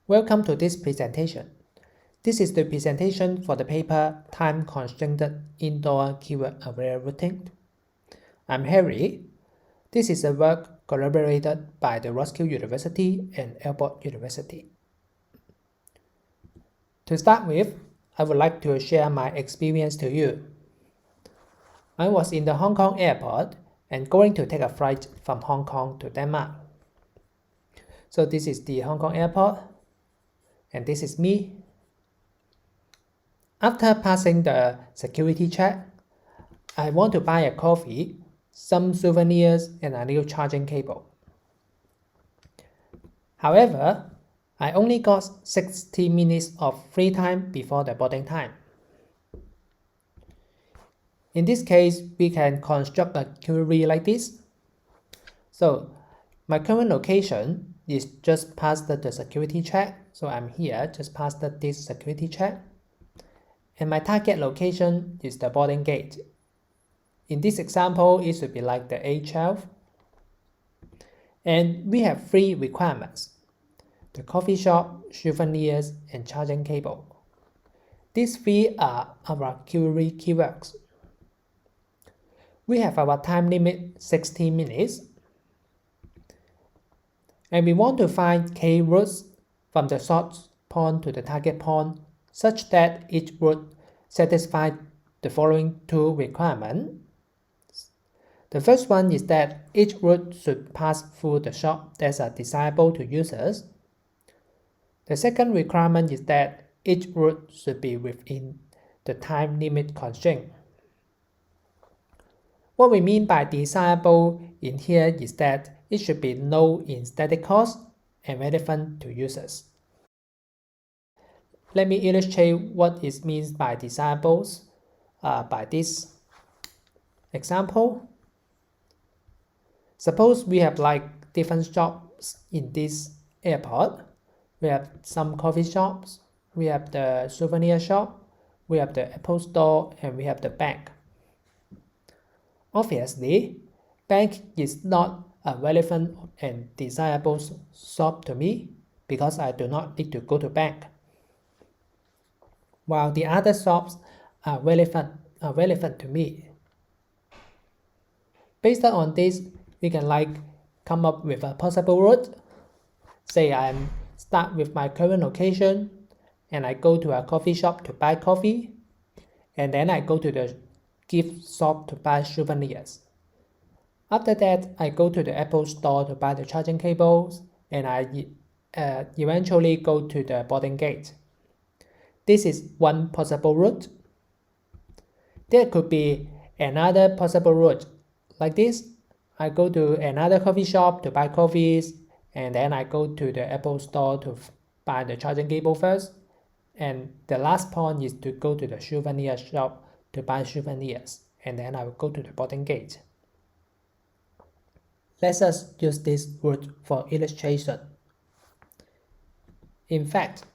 Welcome to this presentation. This is the presentation for the paper Time-Constrained Indoor Keyword-Aware Routing. I'm Harry. This is a work collaborated by the Roskill University and Aalborg University. To start with, I would like to share my experience to you. I was in the Hong Kong airport and going to take a flight from Hong Kong to Denmark. So this is the Hong Kong airport, and this is me. After passing the security check, I want to buy a coffee, some souvenirs, and a new charging cable. However, I only got 60 minutes of free time before the boarding time. In this case, we can construct a query like this. So, my current location is just past the security check. So I'm here, just past this security check. And my target location is the boarding gate. In this example, it should be like the A12. And we have three requirements: the coffee shop, souvenirs, and charging cable. These three are our query keywords. We have our time limit 60 minutes. And we want to find k routes from the source point to the target point such that each route satisfies the following two requirements. The first one is that each route should pass through the shop that are desirable to users. The second requirement is that each route should be within the time limit constraint. What we mean by desirable in here is that it should be low in static cost and relevant to users. Let me illustrate what it means by desirables by this example. Suppose we have like different shops in this airport. We have some coffee shops, we have the souvenir shop, we have the Apple store, and we have the bank. Obviously, bank is not a relevant and desirable shop to me because I do not need to go to bank. While the other shops are relevant to me. Based on this, we can come up with a possible route. Say I start with my current location and I go to a coffee shop to buy coffee, and then I go to the gift shop to buy souvenirs. After that, I go to the Apple store to buy the charging cables, and I eventually go to the boarding gate. This is one possible route. There could be another possible route like this. I go to another coffee shop to buy coffees, and then I go to the Apple store to buy the charging cable first. And the last point is to go to the souvenir shop to buy souvenirs, and then I will go to the boarding gate. Let us use this route for illustration. In fact,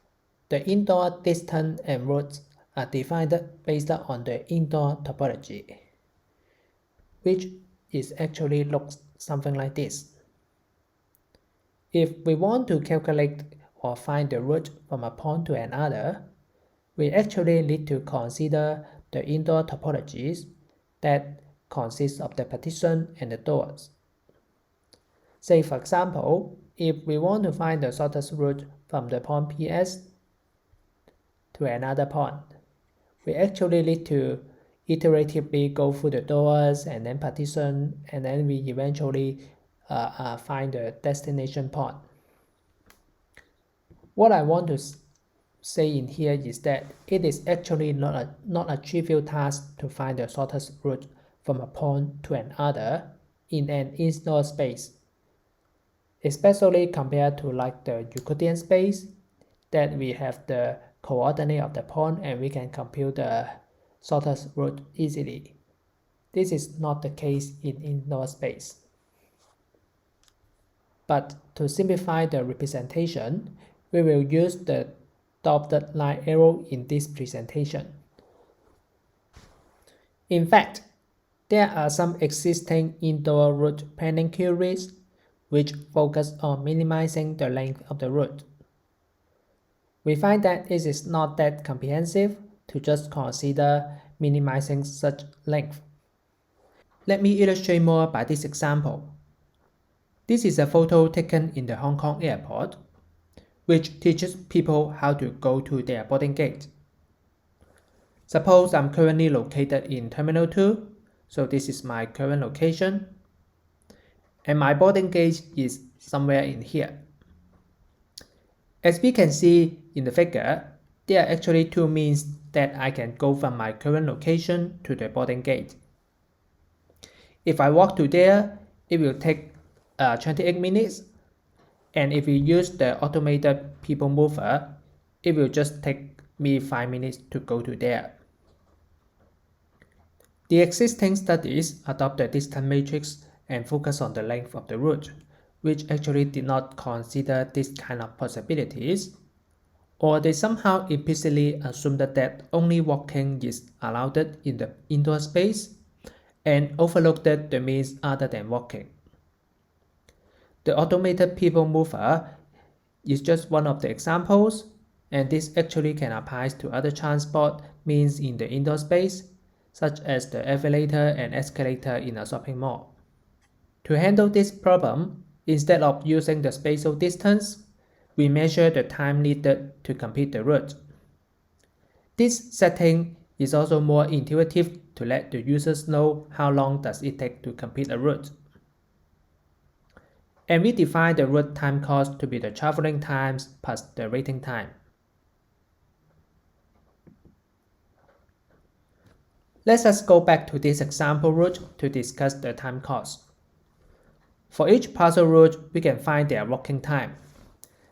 the indoor distance and routes are defined based on the indoor topology, which is actually looks something like this. If we want to calculate or find the route from a point to another, we actually need to consider the indoor topologies that consist of the partition and the doors. Say for example, if we want to find the shortest route from the point PS to another point, we actually need to iteratively go through the doors and then partition, and then we eventually find the destination point. What I want to say in here is that it is actually not a trivial task to find the shortest route from a point to another in an indoor space, especially compared to like the Euclidean space that we have the coordinate of the point and we can compute the shortest route easily. This is not the case in indoor space. But to simplify the representation, we will use the dotted line arrow in this presentation. In fact, there are some existing indoor route planning queries which focus on minimizing the length of the route. We find that it is not that comprehensive to just consider minimizing such length. Let me illustrate more by this example. This is a photo taken in the Hong Kong airport, which teaches people how to go to their boarding gate. Suppose I'm currently located in Terminal 2, so this is my current location, and my boarding gate is somewhere in here. As we can see in the figure, there are actually two means that I can go from my current location to the boarding gate. If I walk to there, it will take 28 minutes, and if we use the automated people mover, it will just take me 5 minutes to go to there. The existing studies adopt the distance matrix and focus on the length of the route, which actually did not consider this kind of possibilities, or they somehow implicitly assumed that only walking is allowed in the indoor space and overlooked the means other than walking. The automated people mover is just one of the examples, and this actually can apply to other transport means in the indoor space, such as the elevator and escalator in a shopping mall. To handle this problem, instead of using the spatial distance, we measure the time needed to complete the route. This setting is also more intuitive to let the users know how long does it take to complete a route. And we define the route time cost to be the traveling times plus the waiting time. Let us go back to this example route to discuss the time cost. For each parcel route, we can find their walking time.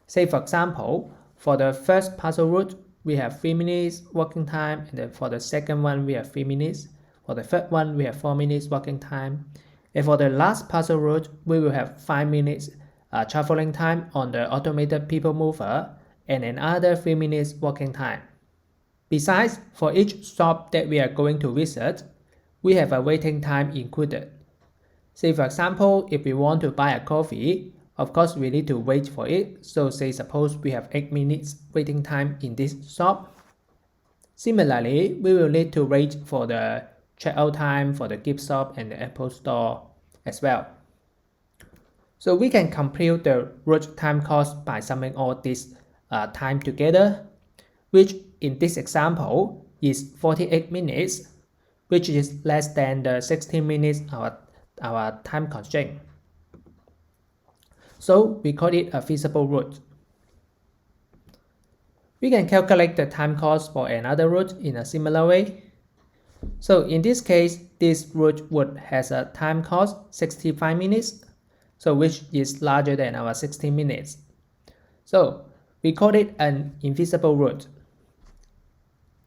Say for example, for the first parcel route, we have 3 minutes walking time, and then for the second one, we have 3 minutes. For the third one, we have 4 minutes walking time. And for the last parcel route, we will have 5 minutes traveling time on the automated people mover and another 3 minutes walking time. Besides, for each stop that we are going to visit, we have a waiting time included. Say for example, if we want to buy a coffee, of course we need to wait for it, so say suppose we have 8 minutes waiting time in this shop. Similarly, we will need to wait for the checkout time for the gift shop and the Apple store as well. So we can compute the route time cost by summing all this time together, which in this example is 48 minutes, which is less than the 16 minutes our time constraint. So we call it a feasible route. We can calculate the time cost for another route in a similar way. So in this case, this route would has a time cost 65 minutes, so which is larger than our 16 minutes. So we call it an infeasible route,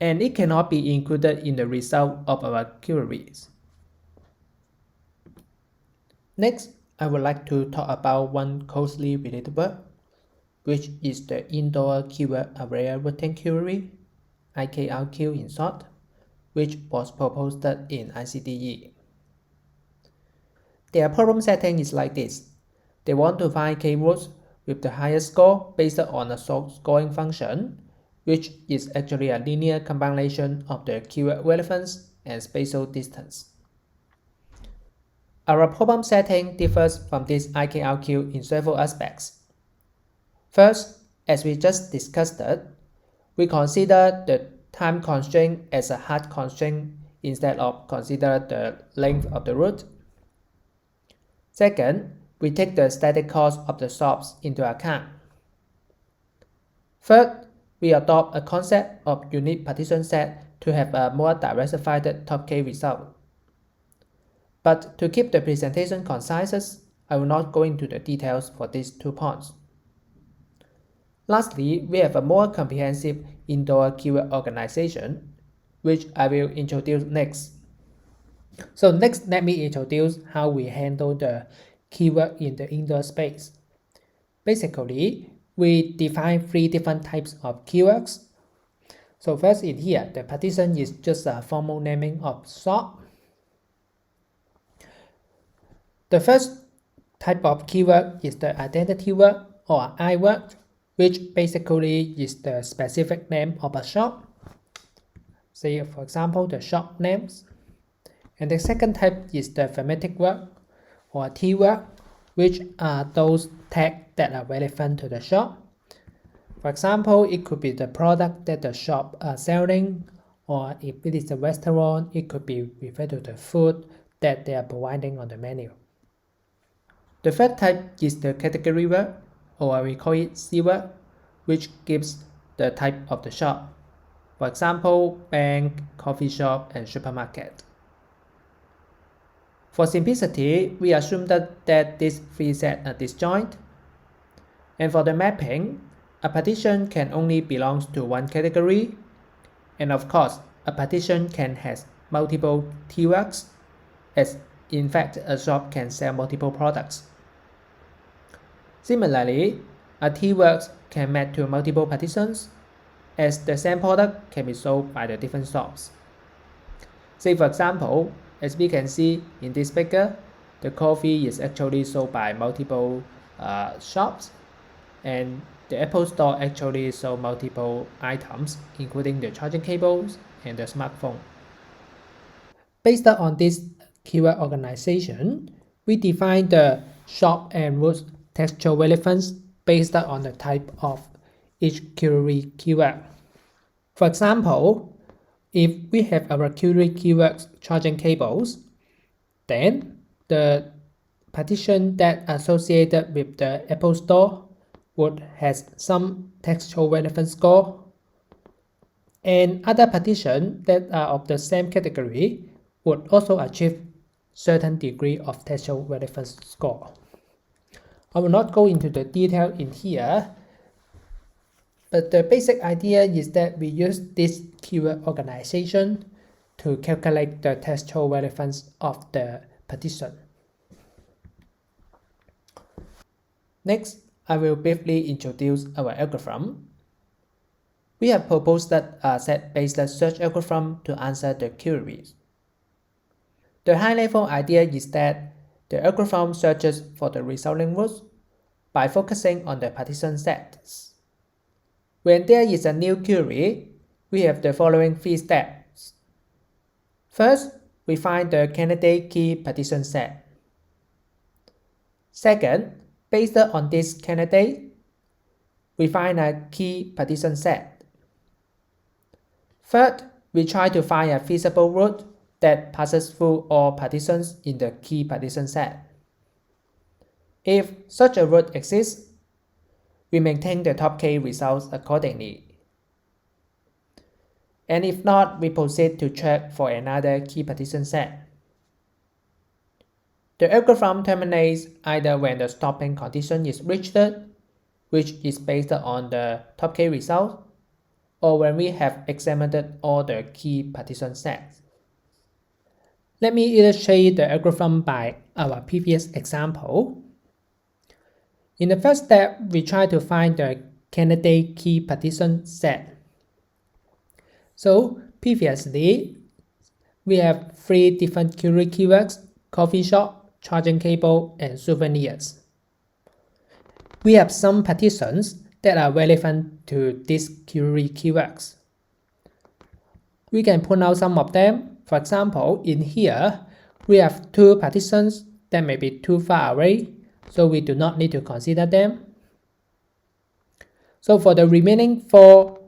and it cannot be included in the result of our queries. Next, I would like to talk about one closely related work, which is the indoor keyword area routing query, IKRQ in short, which was proposed in ICDE. Their problem setting is like this. They want to find keywords with the highest score based on a scoring function, which is actually a linear combination of the keyword relevance and spatial distance. Our problem setting differs from this IKRQ in several aspects. First, as we just discussed, we consider the time constraint as a hard constraint instead of consider the length of the route. Second, we take the static cost of the stops into account. Third, we adopt a concept of unique partition set to have a more diversified top K result. But to keep the presentation concise, I will not go into the details for these 2 points. Lastly, we have a more comprehensive indoor keyword organization, which I will introduce next. So next, let me introduce how we handle the keyword in the indoor space. Basically, we define 3 different types of keywords. So first in here, the partition is just a formal naming of shop. The first type of keyword is the identity word or I word. which basically is the specific name of a shop. Say, for example, the shop names. And the second type is the thematic word or TIKRQ, which are those tags that are relevant to the shop. For example, it could be the product that the shop are selling, or if it is a restaurant, it could be referred to the food that they are providing on the menu. The third type is the category word, or we call it C word, which gives the type of the shop. For example, bank, coffee shop, and supermarket. For simplicity, we assume that these three sets are disjoint. And for the mapping, a partition can only belong to one category. And of course, a partition can have multiple TIKRQs, as in fact a shop can sell multiple products. Similarly, a TIKRQ can map to multiple partitions, as the same product can be sold by the different shops. Say for example, as we can see in this figure, the coffee is actually sold by multiple shops, and the Apple Store actually sold multiple items, including the charging cables and the smartphone. Based on this keyword organization, we define the shop and root textual relevance based on the type of each query keyword. For example, if we have our query keywords charging cables, then the partition that associated with the Apple Store would have some textual relevance score, and other partitions that are of the same category would also achieve certain degree of textual relevance score. I will not go into the detail in here, but the basic idea is that we use this keyword organization to calculate the textual relevance of the partition. Next, I will briefly introduce our algorithm. We have proposed a set-based search algorithm to answer the queries. The high-level idea is that the algorithm searches for the resulting roots by focusing on the partition sets. When there is a new query, we have the following three steps. First, we find the candidate key partition set. Second, based on this candidate, we find a key partition set. Third, we try to find a feasible route that passes through all partitions in the key partition set. If such a route exists, we maintain the top k results accordingly. And if not, we proceed to check for another key partition set. The algorithm terminates either when the stopping condition is reached, which is based on the top k result, or when we have examined all the key partition sets. Let me illustrate the algorithm by our previous example. In the first step, we try to find the candidate key partition set. So previously, we have three different query keywords: coffee shop, charging cable, and souvenirs. We have some partitions that are relevant to these query keywords. We can pull out some of them. For example, in here, we have two partitions that may be too far away, so we do not need to consider them. So for the remaining four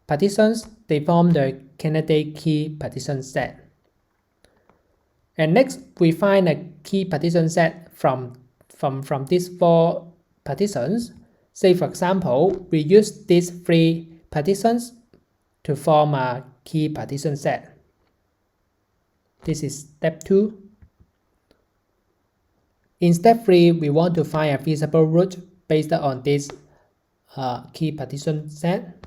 partitions, they form the candidate key partition set. And next, we find a key partition set from these four partitions. Say for example, we use these three partitions to form a key partition set. This is step 2. In step 3, we want to find a feasible route based on this key partition set,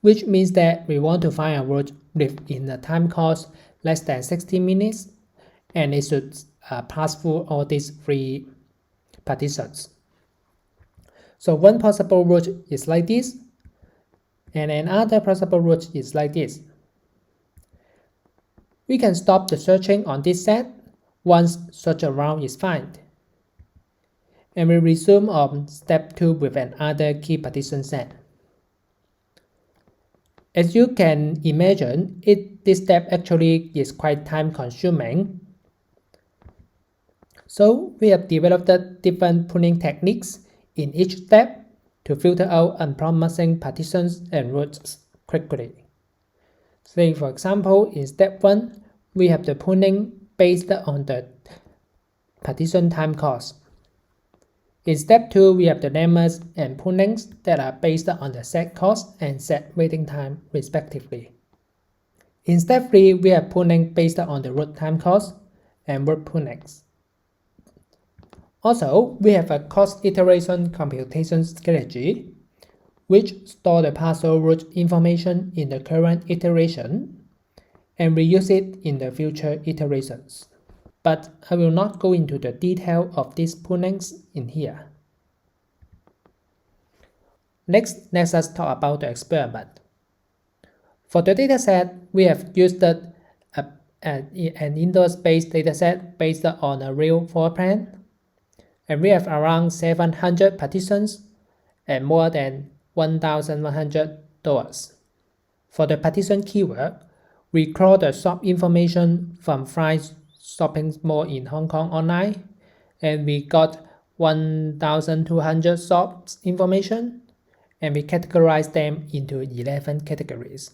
which means that we want to find a route within a time course less than 60 minutes, and it should pass through all these three partitions. So one possible route is like this, and another possible route is like this. We can stop the searching on this set once such a route is found. and we resume on step 2 with another key partition set. As you can imagine, this step actually is quite time consuming. So we have developed different pruning techniques in each step to filter out unpromising partitions and roots quickly. Say for example, in step 1, we have the pruning based on the partition time cost. In step 2, we have the lemmas and prunings that are based on the set cost and set waiting time respectively. In step 3, we have pruning based on the root time cost and root prunings. Also, we have a cost iteration computation strategy, which store the partial root information in the current iteration and reuse it in the future iterations. But I will not go into the detail of these prunings in here. Next, let us talk about the experiment. For the dataset, we have used an indoor-based dataset based on a real floor plan, and we have around 700 partitions and more than 1,100 doors. For the partition keyword, we crawl the shop information from Fly's shopping mall in Hong Kong online, and we got 1,200 shops information, and we categorize them into 11 categories,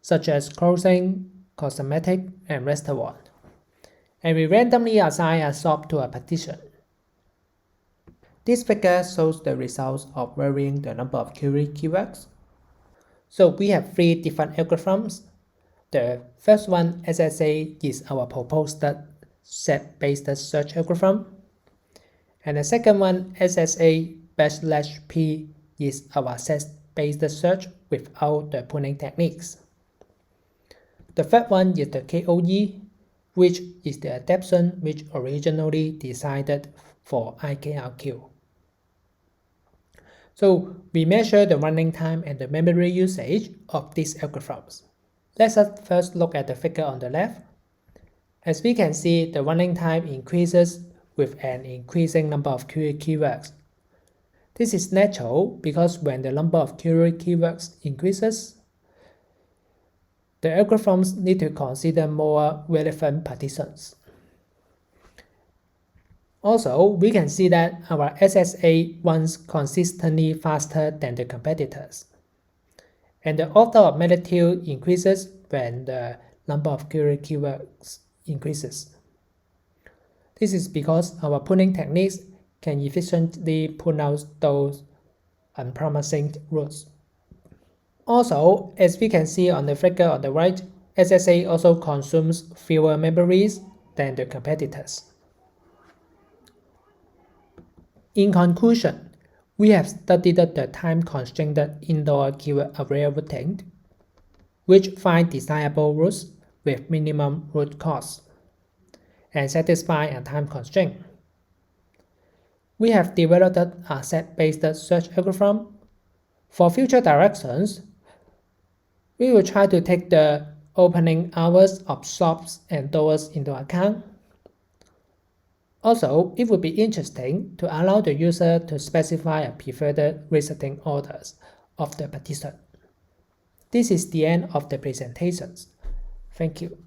such as clothing, cosmetic, and restaurant. And we randomly assign a shop to a partition. This figure shows the results of varying the number of query keywords. So we have 3 different algorithms. The first one, SSA, is our proposed set-based search algorithm. And the second one, SSA/P, is our set-based search without the pruning techniques. The third one is the KOE, which is the adaptation which originally decided for TIKRQ. So we measure the running time and the memory usage of these algorithms. Let us first look at the figure on the left. As we can see, the running time increases with an increasing number of query keywords. This is natural because when the number of query keywords increases, the algorithms need to consider more relevant partitions. Also, we can see that our SSA runs consistently faster than the competitors. And the order of magnitude increases when the number of query keywords increases. This is because our pruning techniques can efficiently prune out those unpromising roots. Also, as we can see on the figure on the right, SSA also consumes fewer memories than the competitors. In conclusion, we have studied the time-constrained indoor keyword array routing, which find desirable routes with minimum root cost and satisfy a time constraint. We have developed a set-based search algorithm. For future directions, we will try to take the opening hours of shops and doors into account. Also, it would be interesting to allow the user to specify a preferred resetting orders of the partition. This is the end of the presentations. Thank you.